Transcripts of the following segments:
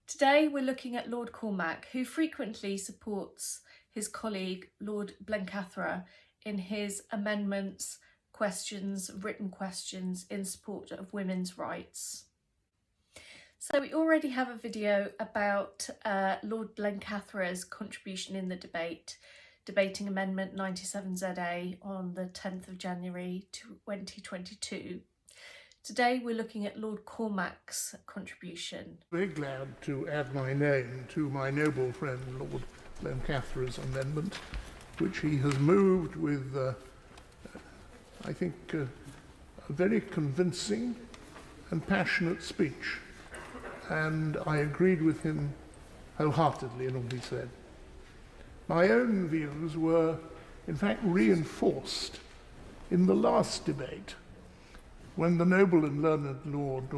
Today we're looking at Lord Cormac, who frequently supports his colleague Lord Blencathra in his amendments, written questions in support of women's rights. So we already have a video about Lord Blencathra's contribution in the debate, debating Amendment 97ZA on the 10th of January 2022. Today we're looking at Lord Cormac's contribution. Very glad to add my name to my noble friend Lord Blencathra's amendment, which he has moved with, I think, a very convincing and passionate speech. And I agreed with him wholeheartedly in all he said. My own views were, in fact, reinforced in the last debate, when the noble and learned Lord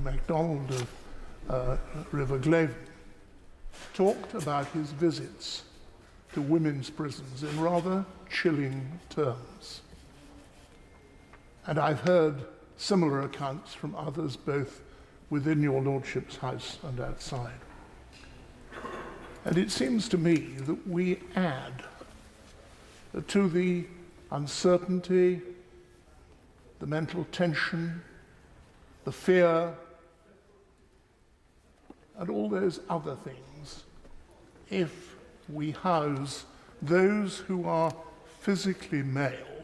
MacDonald of River Glaven talked about his visits to women's prisons in rather chilling terms. And I've heard similar accounts from others, both within your lordship's house and outside. And it seems to me that we add to the uncertainty, the mental tension, the fear, and all those other things if we house those who are physically male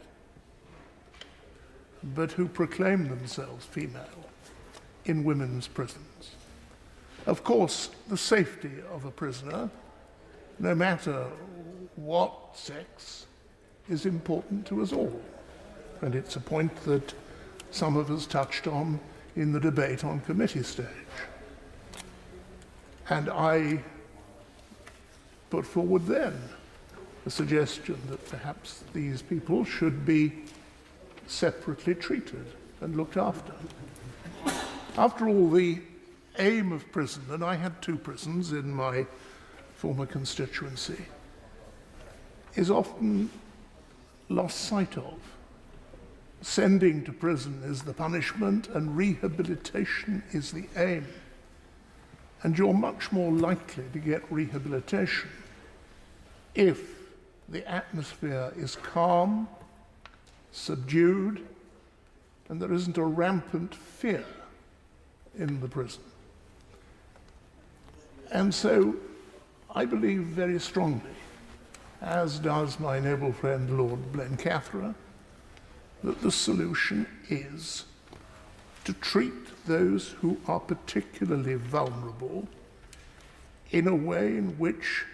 but who proclaim themselves female in women's prisons. Of course, the safety of a prisoner, no matter what sex, is important to us all. And it's a point that some of us touched on in the debate on committee stage. And I put forward then a suggestion that perhaps these people should be separately treated and looked after. After all, the aim of prison, and I had 2 prisons in my former constituency, is often lost sight of. Sending to prison is the punishment and rehabilitation is the aim. And you're much more likely to get rehabilitation if the atmosphere is calm, subdued, and there isn't a rampant fear in the prison. And so I believe very strongly, as does my noble friend Lord Blencathra, that the solution is to treat those who are particularly vulnerable in a way in which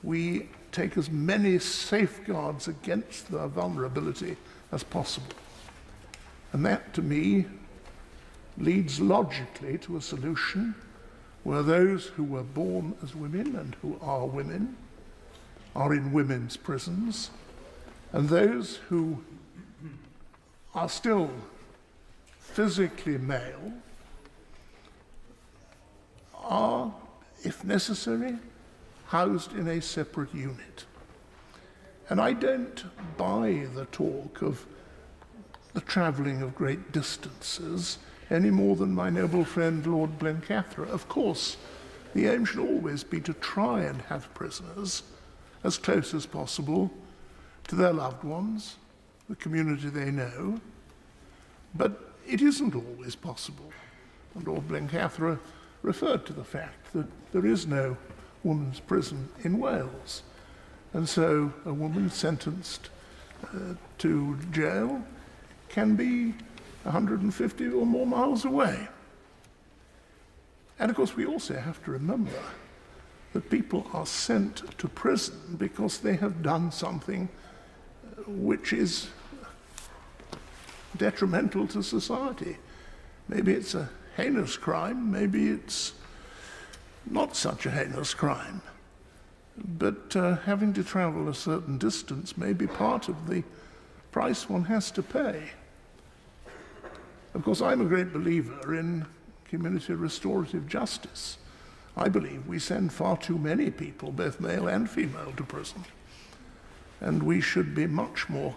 we take as many safeguards against their vulnerability as possible. And that, to me, leads logically to a solution where those who were born as women and who are women are in women's prisons, and those who are still physically male are, if necessary, housed in a separate unit. And I don't buy the talk of the travelling of great distances any more than my noble friend Lord Blencathra. Of course, the aim should always be to try and have prisoners as close as possible to their loved ones, the community they know, but it isn't always possible. And Lord Blencathra referred to the fact that there is no women's prison in Wales. And so a woman sentenced to jail can be 150 or more miles away. And of course we also have to remember that people are sent to prison because they have done something which is detrimental to society. Maybe it's a heinous crime, maybe it's not such a heinous crime. But having to travel a certain distance may be part of the price one has to pay. Of course, I'm a great believer in community restorative justice. I believe we send far too many people, both male and female, to prison. And we should be much more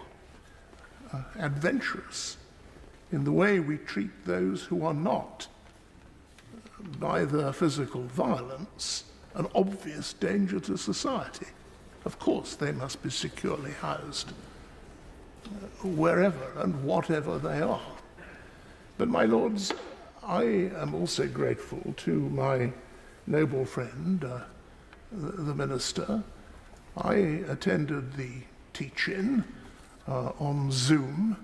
adventurous in the way we treat those who are not by their physical violence, an obvious danger to society. Of course, they must be securely housed wherever and whatever they are. But, my lords, I am also grateful to my noble friend, the minister. I attended the teach-in on Zoom.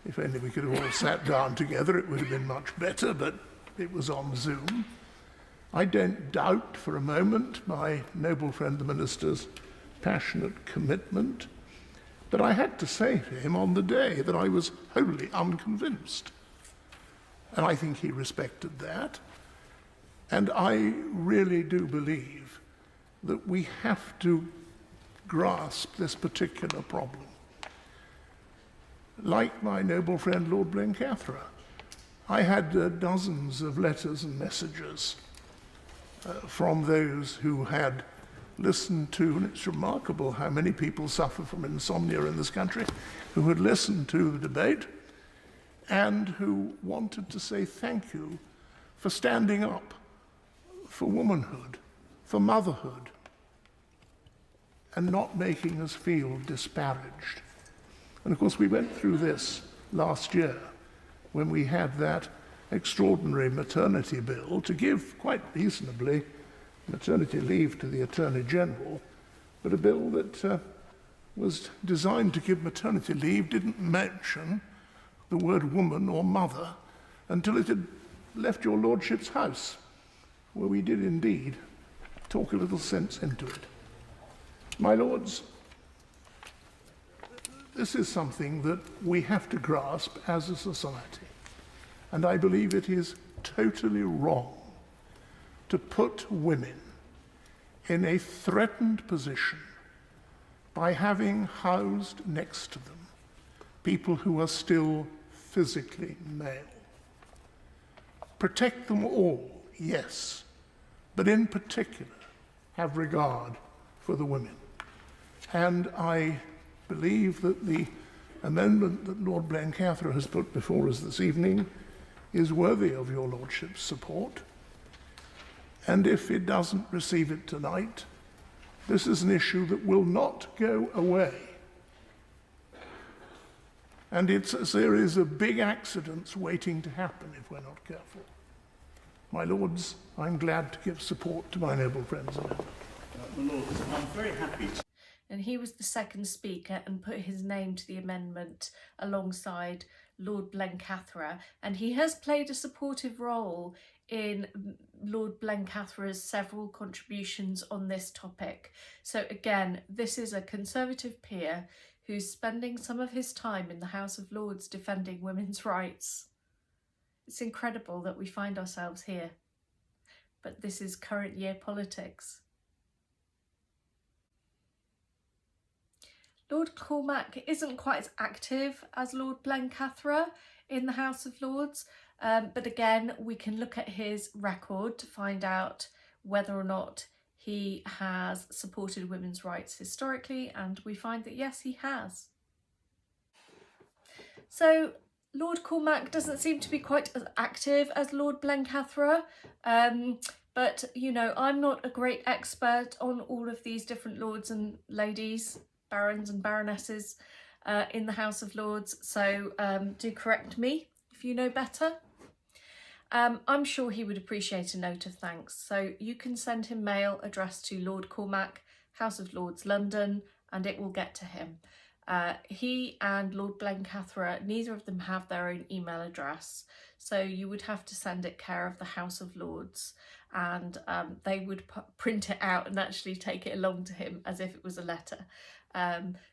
If only we could have all sat down together, it would have been much better, but it was on Zoom. I don't doubt for a moment my noble friend the minister's passionate commitment, but I had to say to him on the day that I was wholly unconvinced. And I think he respected that. And I really do believe that we have to grasp this particular problem. Like my noble friend Lord Blencathra, I had dozens of letters and messages from those who had listened to, and it's remarkable how many people suffer from insomnia in this country, who had listened to the debate and who wanted to say thank you for standing up for womanhood, for motherhood, and not making us feel disparaged. And of course we went through this last year when we had that extraordinary maternity bill to give, quite reasonably, maternity leave to the Attorney General, but a bill that was designed to give maternity leave didn't mention the word woman or mother until it had left your lordship's house, where we did indeed talk a little sense into it. My lords, this is something that we have to grasp as a society, and I believe it is totally wrong to put women in a threatened position by having housed next to them people who are still physically male. Protect them all, yes, but in particular have regard for the women. And I believe that the amendment that Lord Blencathra has put before us this evening is worthy of your lordship's support. And if it doesn't receive it tonight, this is an issue that will not go away. And it's a series of big accidents waiting to happen if we're not careful. My lords, I'm glad to give support to my noble friend's amendment. My lords, I'm very happy to... And he was the second speaker and put his name to the amendment alongside Lord Blencathra, and he has played a supportive role in Lord Blencathra's several contributions on this topic. So again, this is a Conservative peer who's spending some of his time in the House of Lords defending women's rights. It's incredible that we find ourselves here, but this is current year politics. Lord Cormac isn't quite as active as Lord Blencathra in the House of Lords, but again, we can look at his record to find out whether or not he has supported women's rights historically, and we find that yes, he has. So Lord Cormac doesn't seem to be quite as active as Lord Blencathra, but you know, I'm not a great expert on all of these different lords and ladies, barons and baronesses in the House of Lords, so do correct me if you know better. I'm sure he would appreciate a note of thanks, so you can send him mail addressed to Lord Cormac, House of Lords, London, and it will get to him. He and Lord Blencathra, neither of them have their own email address, so you would have to send it care of the House of Lords, and they would print it out and actually take it along to him as if it was a letter.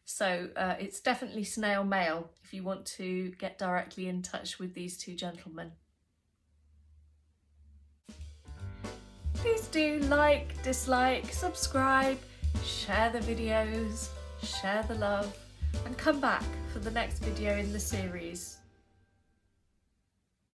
So it's definitely snail mail if you want to get directly in touch with these two gentlemen. Please do like, dislike, subscribe, share the videos, share the love, and come back for the next video in the series.